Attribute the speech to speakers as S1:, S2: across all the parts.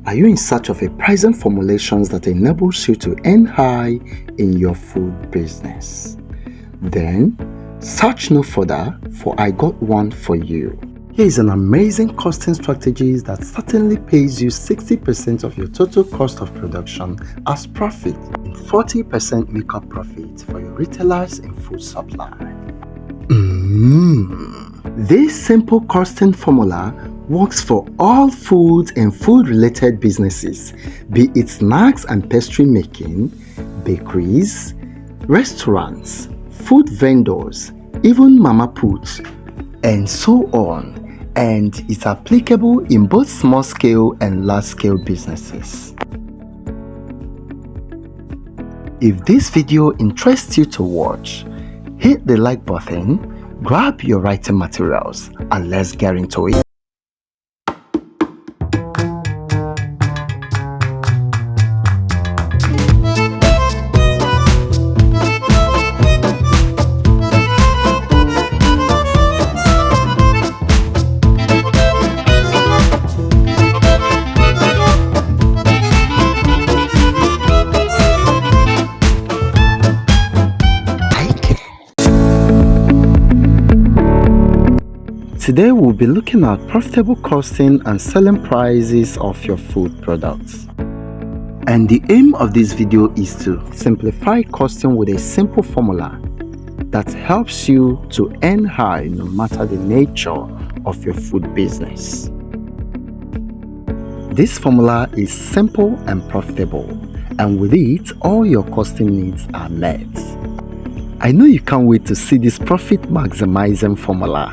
S1: Are you in search of a pricing formulations that enables you to earn high in your food business? Then search no further, for I got one for you. Here is an amazing costing strategy that certainly pays you 60% of your total cost of production as profit and 40% makeup profit for your retailers in food supply. This simple costing formula works for all food and food-related businesses, be it snacks and pastry making, bakeries, restaurants, food vendors, even mama puts, and so on, and is applicable in both small-scale and large-scale businesses. If this video interests you to watch, hit the like button, grab your writing materials, and let's get into it. Today we'll be looking at profitable costing and selling prices of your food products. And the aim of this video is to simplify costing with a simple formula that helps you to earn high no matter the nature of your food business. This formula is simple and profitable, and with it all your costing needs are met. I know you can't wait to see this profit maximizing formula.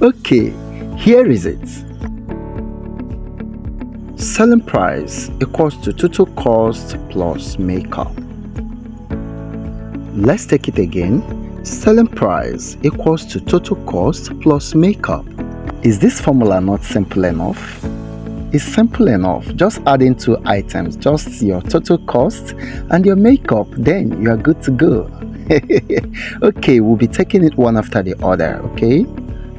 S1: Okay, here is it. Selling price equals to total cost plus makeup. Let's take it again. Selling price equals to total cost plus makeup. Is this formula not simple enough? It's simple enough. Just adding two items, just your total cost and your makeup, then you are good to go. Okay, we'll be taking it one after the other, okay?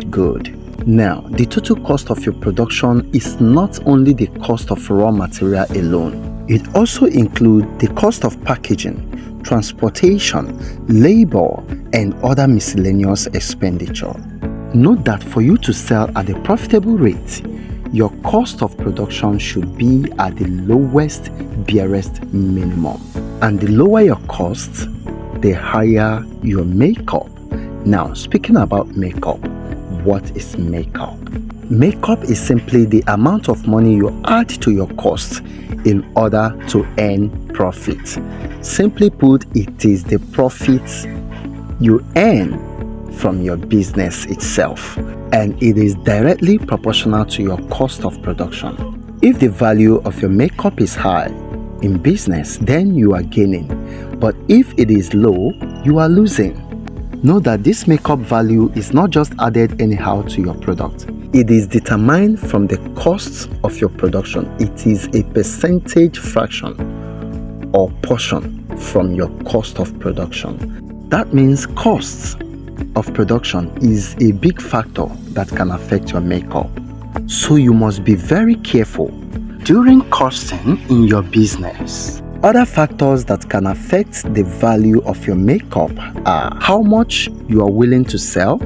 S1: Good. Now, the total cost of your production is not only the cost of raw material alone. It also includes the cost of packaging, transportation, labor, and other miscellaneous expenditure. Note that for you to sell at a profitable rate, your cost of production should be at the lowest barest minimum. And the lower your cost, the higher your makeup. Now, speaking about makeup, what is makeup? Makeup is simply the amount of money you add to your cost in order to earn profit. Simply put, it is the profits you earn from your business itself, and it is directly proportional to your cost of production. If the value of your makeup is high in business, then you are gaining, but if it is low, you are losing. Know that this makeup value is not just added anyhow to your product. It is determined from the cost of your production. It is a percentage fraction or portion from your cost of production. That means costs of production is a big factor that can affect your makeup. So you must be very careful during costing in your business. Other factors that can affect the value of your makeup are how much you are willing to sell,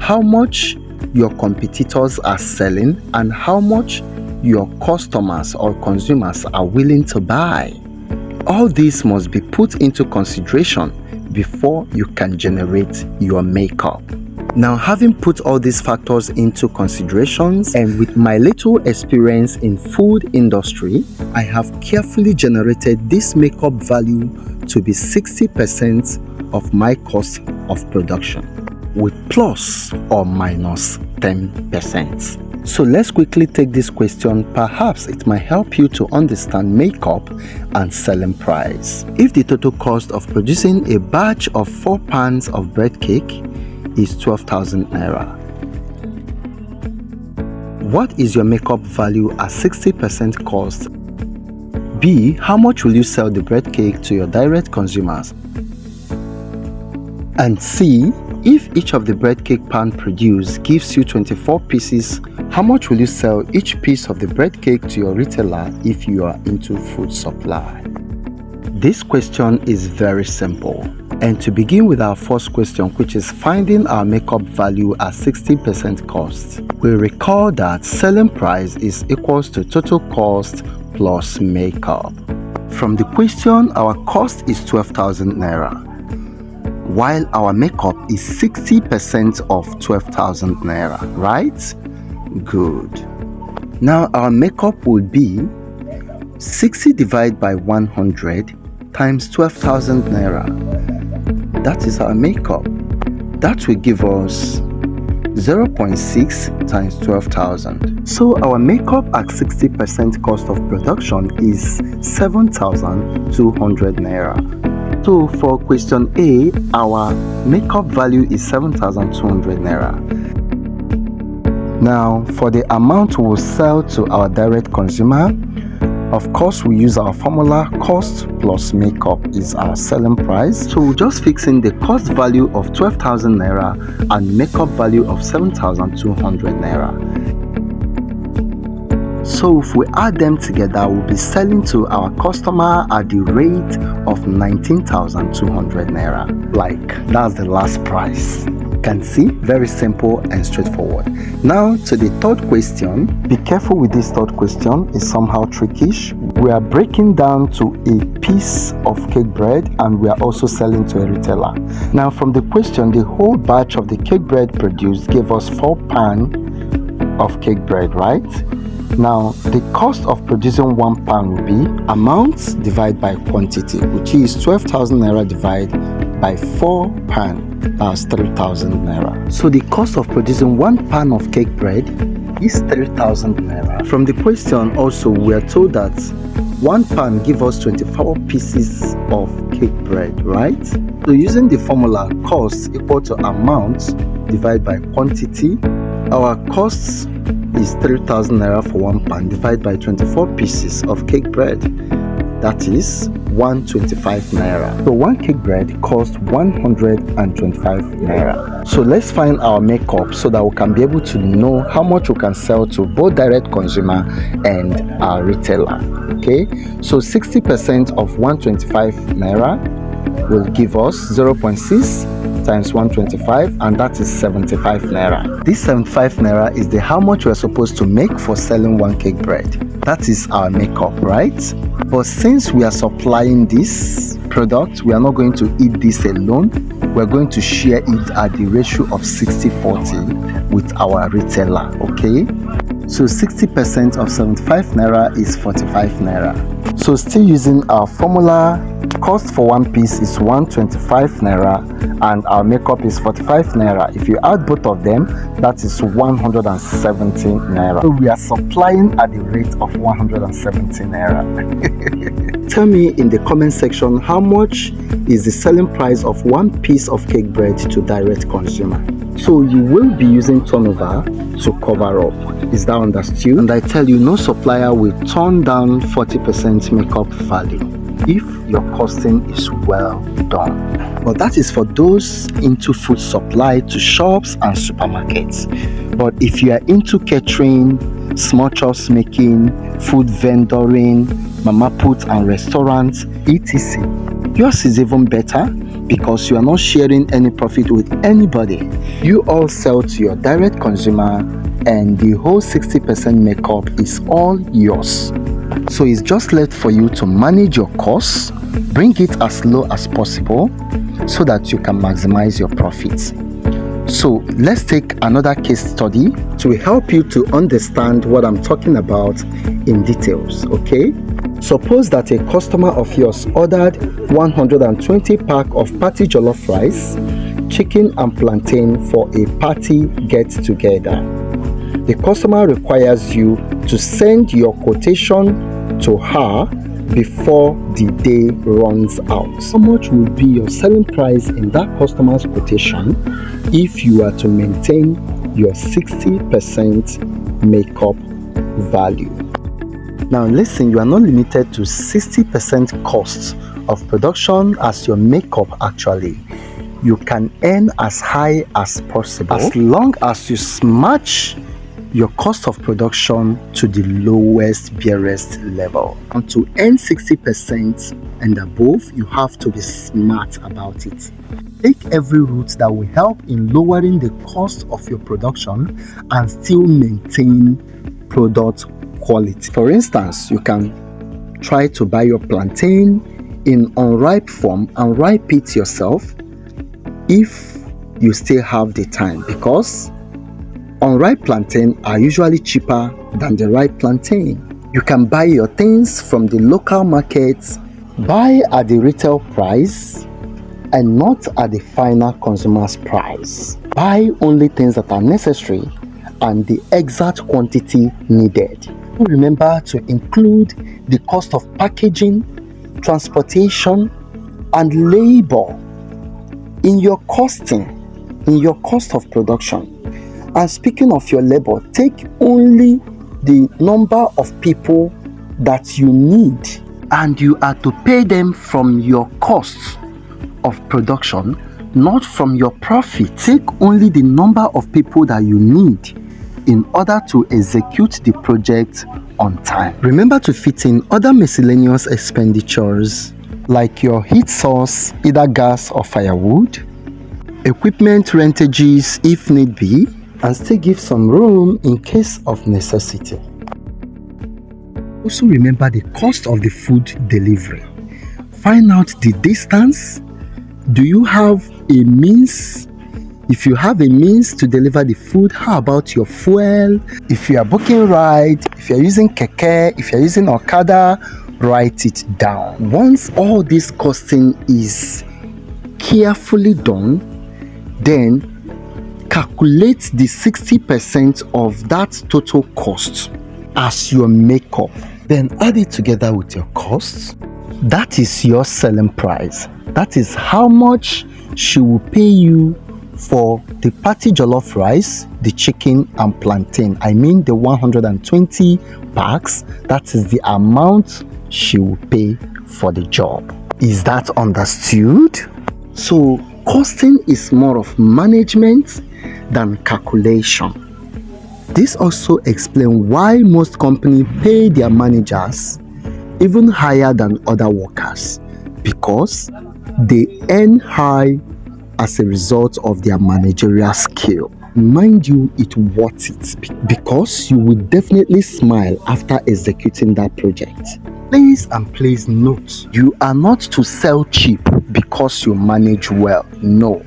S1: how much your competitors are selling, and how much your customers or consumers are willing to buy. All these must be put into consideration before you can generate your makeup. Now, having put all these factors into considerations, and with my little experience in food industry, I have carefully generated this makeup value to be 60% of my cost of production, with plus or minus 10%. So let's quickly take this question. Perhaps it might help you to understand makeup and selling price. If the total cost of producing a batch of 4 pans of bread cake is 12,000 naira, what is your makeup value at 60% cost? B. How much will you sell the bread cake to your direct consumers? And C. If each of the bread cake pan produced gives you 24 pieces, how much will you sell each piece of the bread cake to your retailer if you are into food supply? This question is very simple. And to begin with our first question, which is finding our makeup value at 60% cost, we recall that selling price is equals to total cost plus makeup. From the question, our cost is 12,000 naira, while our makeup is 60% of 12,000 naira, right? Good. Now our makeup would be 60 divided by 100 times 12,000 naira. That is our makeup. That will give us 0.6 times 12,000. So our makeup at 60% cost of production is 7,200 naira. So for question A, our makeup value is 7,200 naira. Now for the amount we will sell to our direct consumer, of course, we use our formula. Cost plus makeup is our selling price. So we're just fixing the cost value of 12,000 naira and makeup value of 7,200 naira. So if we add them together, we'll be selling to our customer at the rate of 19,200 naira. Like, that's the last price. Can see, very simple and straightforward. Now to the third question. Be careful with this third question, it's somehow trickish. We are breaking down to a piece of cake bread and we are also selling to a retailer. Now from the question, the whole batch of the cake bread produced gave us 4 pan of cake bread, right? Now the cost of producing 1 pan will be amount divided by quantity, which is 12,000 naira divided by 4 pan. That's 3,000 naira. So the cost of producing 1 pan of cake bread is 3,000 naira. From the question also, we are told that 1 pan gives us 24 pieces of cake bread, right? So using the formula cost equal to amount divided by quantity, our costs is 3,000 naira for 1 pan divided by 24 pieces of cake bread. That is 125 naira. So 1 cake bread costs 125 naira. So let's find our makeup so that we can be able to know how much we can sell to both direct consumer and our retailer. Okay, so 60% of 125 naira will give us 0.6 times 125, and that is 75 naira. This 75 naira is the how much we're supposed to make for selling 1 cake bread. That is our makeup, right? But since we are supplying this product, we are not going to eat this alone. We're going to share it at the ratio of 60-40 with our retailer, okay? So 60% of 75 naira is 45 naira. So still using our formula, cost for 1 piece is 125 naira and our makeup is 45 naira. If you add both of them, that is 170 naira. So we are supplying at the rate of 170 naira. Tell me in the comment section how much is the selling price of 1 piece of cake bread to direct consumer. So you will be using turnover to cover up. Is that understood? And I tell you, no supplier will turn down 40% makeup value if your costing is well done. But that is for those into food supply to shops and supermarkets. But if you are into catering, small chops making, food vendoring, mama put and restaurants, etc., yours is even better because you are not sharing any profit with anybody. You all sell to your direct consumer and the whole 60% makeup is all yours. So it's just left for you to manage your costs, bring it as low as possible so that you can maximize your profits. So let's take another case study to help you to understand what I'm talking about in details, okay? Suppose that a customer of yours ordered 120 pack of party jollof rice, chicken and plantain for a party get-together. The customer requires you to send your quotation to her before the day runs out. How much will be your selling price in that customer's quotation if you are to maintain your 60% makeup value? Now listen, you are not limited to 60% cost of production as your makeup actually. you can earn as high as possible as long as you smash your cost of production to the lowest barest level. And to earn 60% and above, you have to be smart about it. Take every route that will help in lowering the cost of your production and still maintain product quality. For instance, you can try to buy your plantain in unripe form and ripe it yourself if you still have the time, because unripe plantain are usually cheaper than the ripe plantain. You can buy your things from the local markets, buy at the retail price and not at the final consumer's price. Buy only things that are necessary and the exact quantity needed. Remember to include the cost of packaging, transportation and labor in your costing, in your cost of production. And speaking of your labor, take only the number of people that you need, and you are to pay them from your costs of production, not from your profit. Take only the number of people that you need in order to execute the project on time. Remember to fit in other miscellaneous expenditures like your heat source, either gas or firewood, equipment rentages if need be, and still give some room in case of necessity. Also remember the cost of the food delivery. Find out the distance. Do you have a means? If you have a means to deliver the food, how about your fuel? If you are booking ride, if you are using keke, if you are using Okada, write it down. Once all this costing is carefully done, then calculate the 60% of that total cost as your makeup. Then add it together with your costs. That is your selling price. That is how much she will pay you for the party jollof rice, the chicken and plantain. I mean the 120 packs. That is the amount she will pay for the job. Is that understood? So costing is more of management than calculation. This also explains why most companies pay their managers even higher than other workers, because they earn high as a result of their managerial skill. Mind you, it's worth it, because you will definitely smile after executing that project. Please note, you are not to sell cheap because you manage well. No,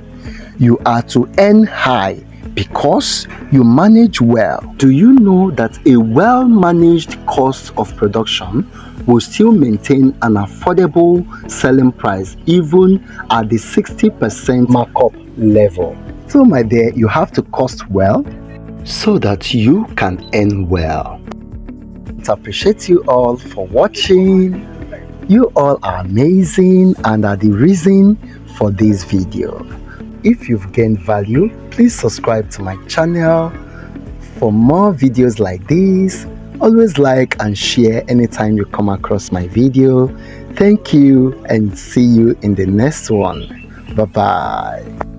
S1: you are to earn high because you manage well. Do you know that a well-managed cost of production will still maintain an affordable selling price even at the 60% markup level? So my dear, you have to cost well so that you can earn well. I appreciate you all for watching. You all are amazing and are the reason for this video. If you've gained value, please subscribe to my channel for more videos like this. Always like and share anytime you come across my video. Thank you and see you in the next one. Bye bye.